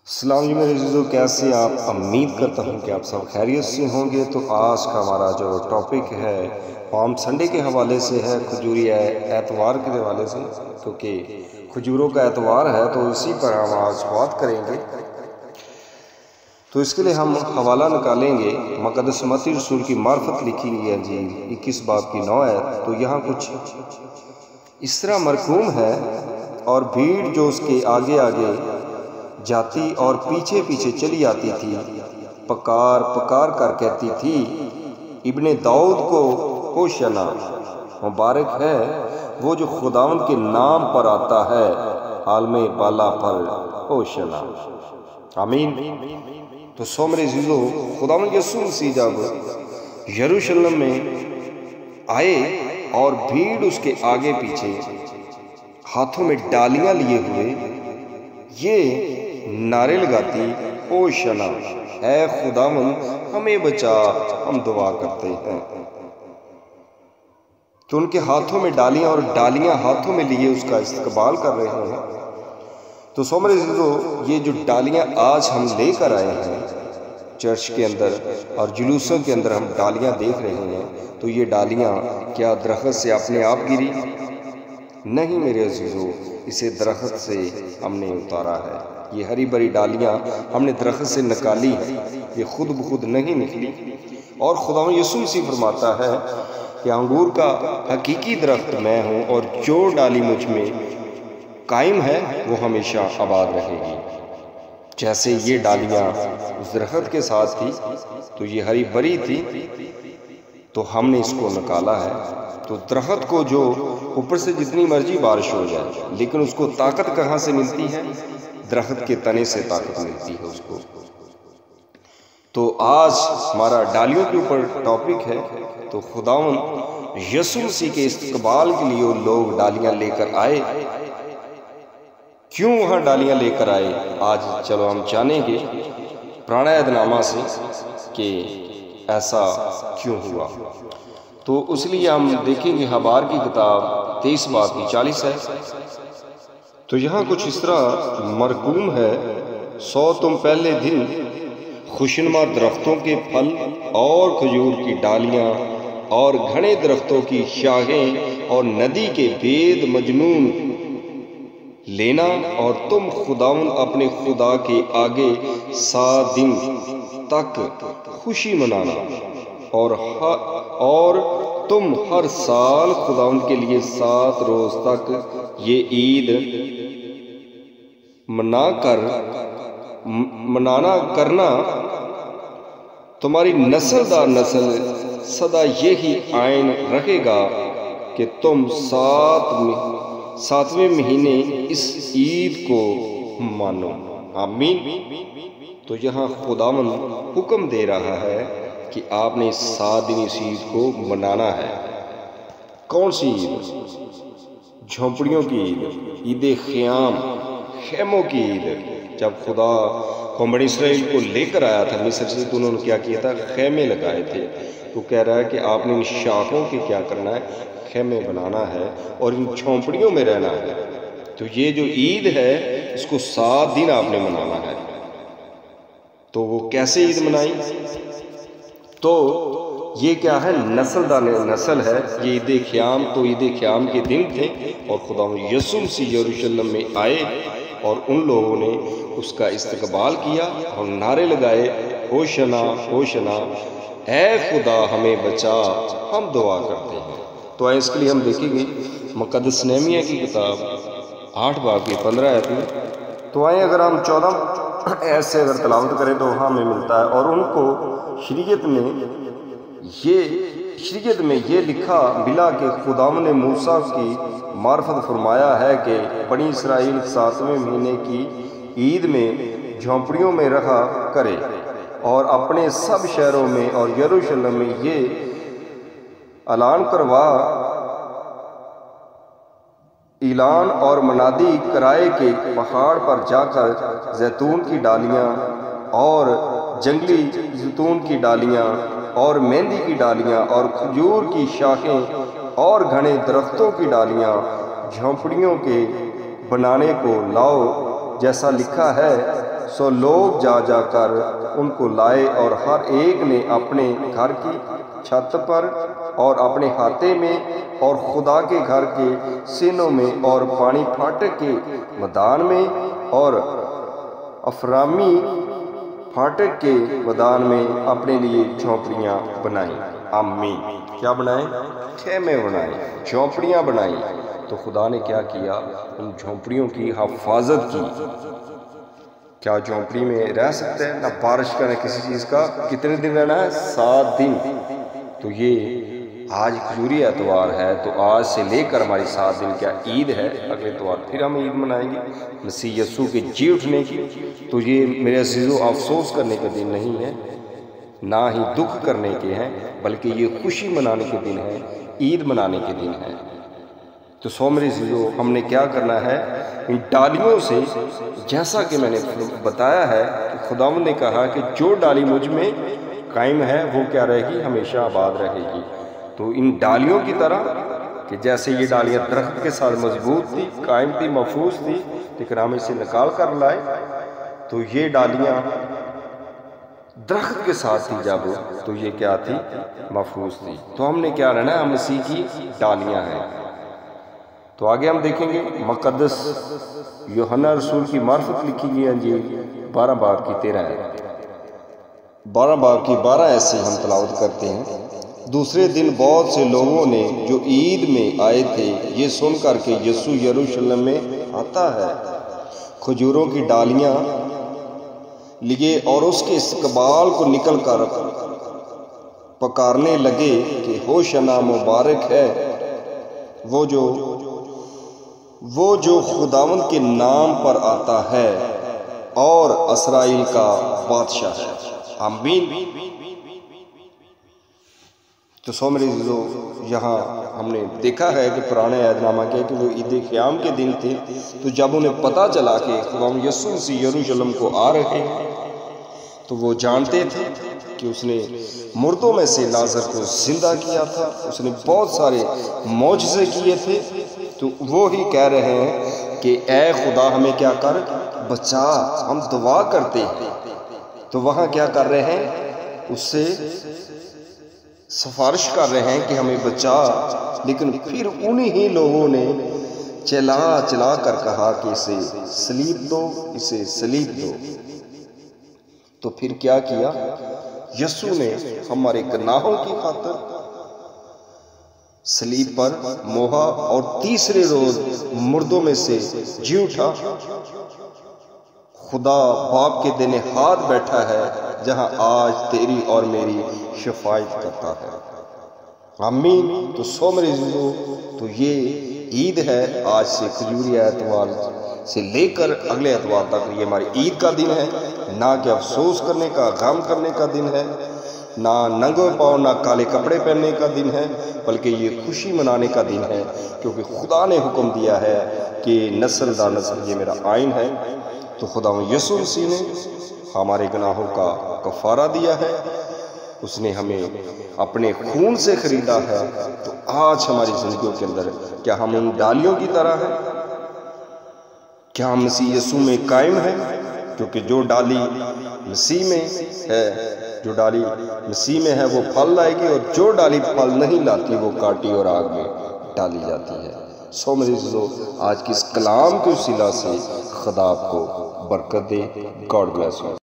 السلام علیکم میرے عزیزو، کیسے آپ؟ امید کرتا ہوں کہ آپ سب خیریت سے ہوں گے۔ تو آج کا ہمارا جو ٹاپک ہے پام سنڈے کے حوالے سے ہے، کھجوری اتوار کے حوالے سے، کیونکہ کھجوروں کا اتوار ہے تو اسی پر ہم آج بات کریں گے۔ تو اس کے لیے ہم حوالہ نکالیں گے، مقدس متی رسول کی معرفت لکھی گئی انجیل 21 باب کی 9 ہے۔ تو یہاں کچھ اس طرح مرقوم ہے، اور بھیڑ جو اس کے آگے آگے جاتی اور پیچھے پیچھے چلی آتی تھی، پکار پکار کر کہتی تھی، ابن داؤد کو ہوشنا، مبارک ہے وہ جو خداوند کے نام پر آتا ہے، عالم بالا پر ہوشنا، آمین۔ تو سو میرے عزیزو، خداوند یسوع مسیح جب یروشلم میں آئے اور بھیڑ اس کے آگے پیچھے ہاتھوں میں ڈالیاں لیے ہوئے یہ نعرے لگاتی، ہوشنا، اے خداوند ہمیں بچا، ہم دعا کرتے ہیں۔ تو ان کے ہاتھوں میں ڈالیاں اور ڈالیاں ہاتھوں میں لیے اس کا استقبال کر رہے ہیں۔ تو سو میرے عزیزو، یہ جو ڈالیاں آج ہم لے کر آئے ہیں چرچ کے اندر اور جلوسوں کے اندر ہم ڈالیاں دیکھ رہے ہیں، تو یہ ڈالیاں کیا درخت سے اپنے آپ گری؟ نہیں میرے عزیزو، اسے درخت سے ہم نے اتارا ہے۔ یہ ہری بری ڈالیاں ہم نے درخت سے نکالی ہیں، یہ خود بخود نہیں نکلی۔ اور خداوند یسوع مسیح فرماتا ہے کہ انگور کا حقیقی درخت میں ہوں، اور جو ڈالی مجھ میں قائم ہے وہ ہمیشہ آباد رہے گی۔ جیسے یہ ڈالیاں اس درخت کے ساتھ تھی تو یہ ہری بری تھی، تو ہم نے اس کو نکالا ہے۔ تو درخت کو جو اوپر سے جتنی مرضی بارش ہو جائے، لیکن اس کو طاقت کہاں سے ملتی ہے؟ درخت کے تنے سے طاقت ملتی ہے اس کو۔ تو آج ہمارا ڈالیوں کے اوپر ٹاپک ہے۔ تو خداوند یسوع مسیح کے استقبال کے لیے لوگ ڈالیاں لے کر آئے۔ کیوں وہاں ڈالیاں لے کر آئے؟ آج چلو ہم جانیں گے پرانا عہد نامہ سے کہ ایسا کیوں ہوا۔ تو اس لیے ہم دیکھیں گے حبار کی کتاب 23 باب کی 40 ہے۔ تو یہاں کچھ اس طرح مرقوم ہے، 100 تم پہلے دن خوشنما درختوں کے پھل اور کھجور کی ڈالیاں اور گھنے درختوں کی شاخیں اور ندی کے بید مجنون لینا، اور تم خداوند اپنے خدا کے آگے 7 دن تک خوشی منانا، اور تم ہر سال خداوند کے لیے 7 روز تک یہ عید منانا کرنا، تمہاری نسل در نسل سدا یہی آئین رہے گا کہ تم 7ویں مہینے اس عید کو مانو، آمین۔ تو یہاں خداوند حکم دے رہا ہے کہ آپ نے 7 دن اس عید کو منانا ہے۔ کون سی عید؟ جھونپڑیوں کی عید، عید خیام، خیموں کی عید۔ جب خدا بنی اسرائیل کو لے کر آیا تھا مصر سے، تو انہوں نے کیا کیا تھا؟ خیمے لگائے تھے۔ تو کہہ رہا ہے کہ آپ نے ان شاخوں کے کیا کرنا ہے؟ خیمے بنانا ہے اور ان جھونپڑیوں میں رہنا ہے۔ تو یہ جو عید ہے اس کو 7 دن آپ نے منانا ہے۔ تو وہ کیسے عید منائی؟ تو یہ کیا ہے؟ نسل در نسل ہے یہ عید خیام۔ تو عید خیام کے دن تھے اور خداوند یسوع مسیح یروشلم میں آئے، اور ان لوگوں نے اس کا استقبال کیا اور نعرے لگائے، ہوشنا ہوشنا، اے خدا ہمیں بچا، ہم دعا کرتے ہیں۔ تو اس کے لیے ہم دیکھیں گے مقدس نہمیہ کی کتاب 8 باب کی 15 آیت میں۔ تو آئیں اگر ہم 14 ایسے اگر تلاوت کریں تو وہاں ہمیں ملتا ہے، اور ان کو شریعت میں یہ لکھا ملا کہ خداوند نے موسیٰ کی معرفت فرمایا ہے کہ بنی اسرائیل 7ویں مہینے کی عید میں جھونپڑیوں میں رہا کرے، اور اپنے سب شہروں میں اور یروشلم میں یہ اعلان اور منادی کرائے کہ پہاڑ پر جا کر زیتون کی ڈالیاں اور جنگلی زیتون کی ڈالیاں اور مہندی کی ڈالیاں اور کھجور کی شاخیں اور گھنے درختوں کی ڈالیاں جھونپڑیوں کے بنانے کو لاؤ، جیسا لکھا ہے سو لوگ جا جا کر ان کو لائے، اور ہر ایک نے اپنے گھر کی چھت پر اور اپنے ہاتھے میں اور خدا کے گھر کے سینوں میں اور پانی پھاٹک کے میدان میں اور افرامی پھاٹک کے میدان میں اپنے لیے جھونپڑیاں بنائیں۔ آمین۔ کیا بنائیں؟ خیمے بنائیں، جھونپڑیاں بنائیں۔ تو خدا نے کیا کیا؟ ان جھونپڑیوں کی حفاظت کی۔ کیا جھونپڑی میں رہ سکتے ہیں؟ نہ بارش کا نہ کسی چیز کا۔ کتنے دن رہنا ہے؟ 7 دن۔ تو یہ آج کھجوری اتوار ہے، تو آج سے لے کر ہماری 7 دن کیا عید ہے؟ اگلے اتوار پھر ہم عید منائیں گے مسیح یسوع کے جی اٹھنے کی۔ تو یہ میرے عزیزو افسوس کرنے کا دن نہیں ہے، نہ ہی دکھ کرنے کے ہیں، بلکہ یہ خوشی منانے کے دن ہے، عید منانے کے دن ہے۔ تو سو میرے عزیزو، ہم نے کیا کرنا ہے؟ ان ڈالیوں سے، جیسا کہ میں نے بتایا ہے کہ خداوند نے کہا کہ جو ڈالی مجھ میں قائم ہے وہ کیا رہے گی؟ ہمیشہ آباد رہے گی۔ تو ان ڈالیوں کی طرح کہ جیسے یہ ڈالیاں درخت کے ساتھ مضبوط تھی، قائم تھی، محفوظ تھی، لیکن ہم اسے نکال کر لائے، تو یہ ڈالیاں درخت کے ساتھ تھی جب، تو یہ کیا تھی؟ محفوظ تھی۔ تو ہم نے کیا رہنا ہے؟ ہم مسیح کی ڈالیاں ہیں۔ تو آگے ہم دیکھیں گے مقدس یوحنا رسول کی معرفت لکھی گئی انجیل 12 باب کی 13 ہے۔ 12 باب کی 12 ایسے ہم تلاوت کرتے ہیں۔ دوسرے دن بہت سے لوگوں نے جو عید میں آئے تھے یہ سن کر کہ یسوع یروشلم میں آتا ہے، کھجوروں کی ڈالیاں لیے اور اس کے استقبال کو نکل کر پکارنے لگے کہ ہوشنا مبارک ہے وہ جو خداوند کے نام پر آتا ہے اور اسرائیل کا بادشاہ ہے۔ آمین۔ تو سو میرے عزیزو، یہاں ہم نے دیکھا ہے کہ پرانے عہد نامہ کے کہ وہ عید قیام کے دن تھے، تو جب انہیں پتہ چلا کہ خداوند یسوع مسیح یروشلم کو آ رہے ہیں، تو وہ جانتے تھے کہ اس نے مردوں میں سے لازر کو زندہ کیا تھا، اس نے بہت سارے معجزے کیے تھے۔ تو وہ ہی کہہ رہے ہیں کہ اے خدا ہمیں کیا کر؟ بچا۔ ہم دعا کرتے ہیں، تو وہاں کیا کر رہے ہیں؟ اس سے سفارش کر رہے ہیں کہ ہمیں بچا، لیکن پھر انہی ہی لوگوں نے چلا چلا کر کہا کہ اسے صلیب دو، اسے صلیب دو۔ تو پھر کیا کیا؟ یسوع نے ہمارے گناہوں کی خاطر صلیب پر موہا اور تیسرے روز مردوں میں سے جی اٹھا۔ خدا باپ کے دائیں ہاتھ بیٹھا ہے، جہاں آج تیری اور میری شفاعت کرتا ہے۔ آمین۔ تو سو میرے عزیزو، تو یہ عید ہے۔ آج سے کھجوری اتوار سے لے کر اگلے اتوار تک یہ ہماری عید کا دن ہے، نہ کہ افسوس کرنے کا، غم کرنے کا دن ہے، نہ ننگے پاؤں نہ کالے کپڑے پہننے کا دن ہے، بلکہ یہ خوشی منانے کا دن ہے، کیونکہ خدا نے حکم دیا ہے کہ نسل در نسل یہ میرا آئین ہے۔ تو خدا یسوع مسیح نے ہمارے گناہوں کا کفارہ دیا ہے، اس نے ہمیں اپنے خون سے خریدا ہے۔ تو آج ہماری زندگیوں کے اندر کیا ہم ان ڈالیوں کی طرح ہیں؟ کیا ہم مسیح یسوع میں قائم ہیں؟ کیونکہ جو ڈالی مسیح میں ہے، جو ڈالی مسیح میں ہے وہ پھل لائے گی، اور جو ڈالی پھل نہیں لاتی وہ کاٹی اور آگ میں ڈالی جاتی ہے۔ سو میرے عزیزو، آج کی اس کلام کے وسیلہ سے خدا آپ کو برکت دے۔ God bless you.